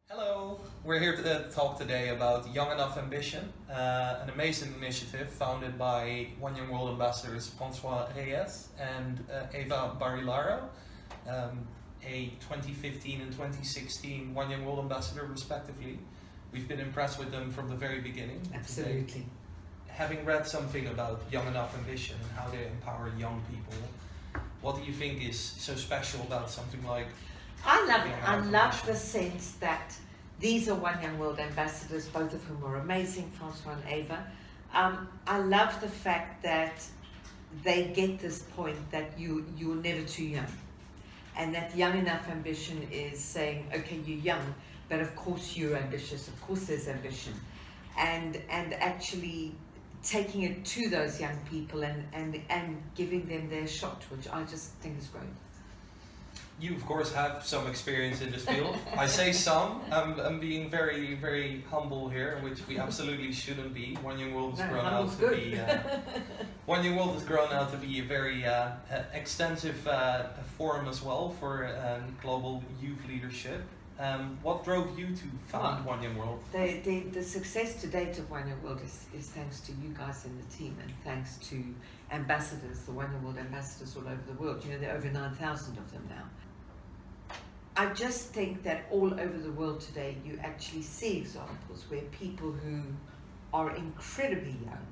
Hello, we're here to talk today about Young Enough Ambition, an amazing initiative founded by One Young World ambassadors Francois Reyes and Eva Barilaro, a 2015 and 2016 One Young World ambassador respectively. We've been impressed with them from the very beginning. Absolutely. Today, having read something about Young Enough Ambition and how they empower young people, what do you think is so special about something like I love the sense that these are One Young World ambassadors, both of whom are amazing, Francois and Eva. I love the fact that they get this point that you're never too young, and that Young Enough Ambition is saying, okay, you're young, but of course you're ambitious, of course there's ambition, and actually taking it to those young people and giving them their shot, which I just think is great. You, of course, have some experience in this field. I say some. I'm being very, very humble here, which we absolutely shouldn't be. One Young World has grown out to be. One Young World has grown out to be a very extensive forum as well for global youth leadership. What drove you to found One Young World? The success to date of One Young World is thanks to you guys in the team, and thanks to ambassadors, the One Young World ambassadors all over the world. You know, there are over 9,000 of them now. I just think that all over the world today you actually see examples where people who are incredibly young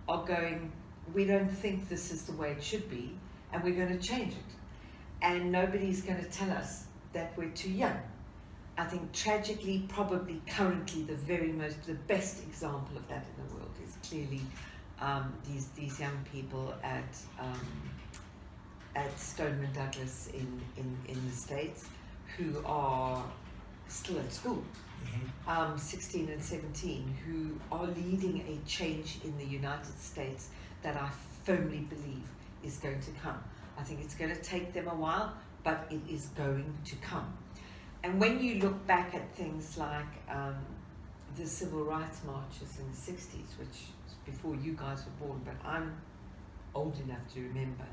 are going, we don't think this is the way it should be, and we're going to change it. And nobody's going to tell us that we're too young. I think tragically, probably currently the best example of that in the world is clearly these young people at Stoneman Douglas in the States, who are still at school, 16 and 17, who are leading a change in the United States that I firmly believe is going to come. I think it's going to take them a while, but it is going to come. And when you look back at things like the civil rights marches in the 60s, which was before you guys were born, but I'm old enough to remember,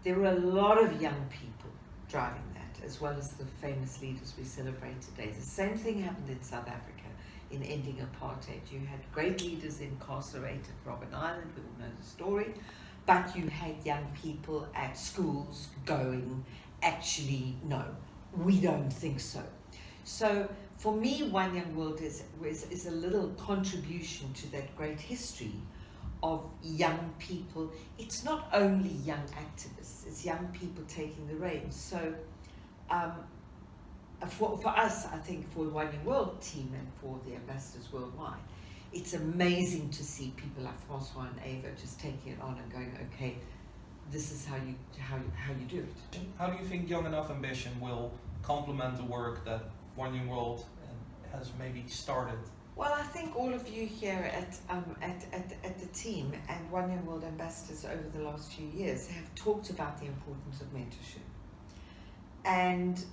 there were a lot of young people driving that, as well as the famous leaders we celebrate today. The same thing happened in South Africa in ending apartheid. You had great leaders incarcerated, Robben Island, we all know the story, but you had young people at schools going, actually, no, we don't think so. So for me, One Young World is a little contribution to that great history of young people. It's not only young activists, it's young people taking the reins. So for us, I think for the One Young World team and for the ambassadors worldwide, it's amazing to see people like Francois and Eva just taking it on and going, okay, this is how you do it. How do you think Young Enough Ambition will complement the work that One Young World has maybe started? Well, I think all of you here at the team and One Young World ambassadors over the last few years have talked about the importance of mentorship. And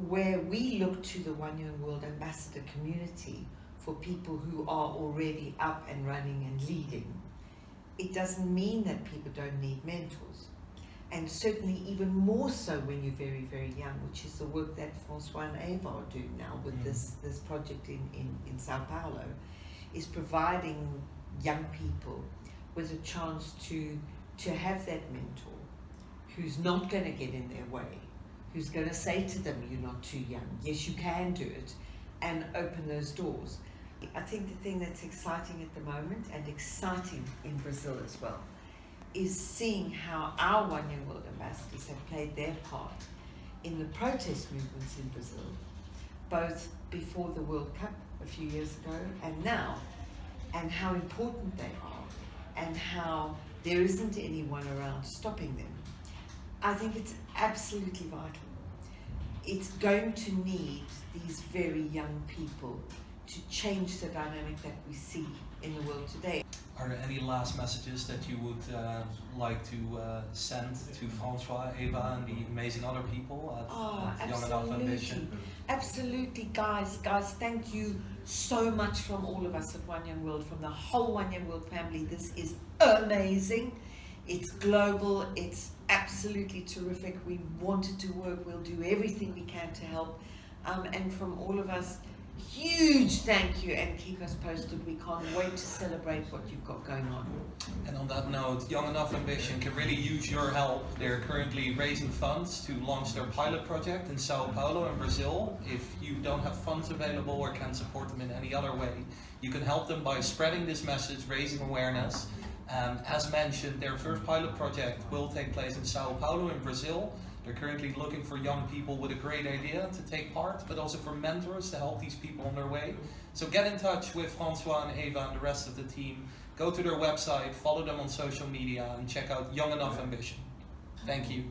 where we look to the One Young World ambassador community for people who are already up and running and leading, it doesn't mean that people don't need mentors. And certainly even more so when you're very, very young, which is the work that Francois and Eva are doing now with this project in Sao Paulo, is providing young people with a chance to have that mentor who's not going to get in their way, who's going to say to them, you're not too young, yes you can do it, and open those doors. I think the thing that's exciting at the moment, and exciting in Brazil as well, is seeing how our One Young World ambassadors have played their part in the protest movements in Brazil, both before the World Cup a few years ago and now, and how important they are, and how there isn't anyone around stopping them. I think it's absolutely vital. It's going to need these very young people to change the dynamic that we see in the world today. Are there any last messages that you would like to send to Francois, Eva, and the amazing other people at Young Enough Ambition? Absolutely, guys, thank you so much from all of us at One Young World, from the whole One Young World family. This is amazing. It's global, it's absolutely terrific. We want it to work, we'll do everything we can to help. And from all of us huge thank you, and keep us posted. We can't wait to celebrate what you've got going on. And on that note, Young Enough Ambition can really use your help. They're currently raising funds to launch their pilot project in Sao Paulo in Brazil. If you don't have funds available or can support them in any other way, you can help them by spreading this message, raising awareness. As mentioned, their first pilot project will take place in Sao Paulo in Brazil. They're currently looking for young people with a great idea to take part, but also for mentors to help these people on their way. So get in touch with Francois and Eva and the rest of the team. Go to their website, follow them on social media, and check out Young Enough Ambition. Thank you.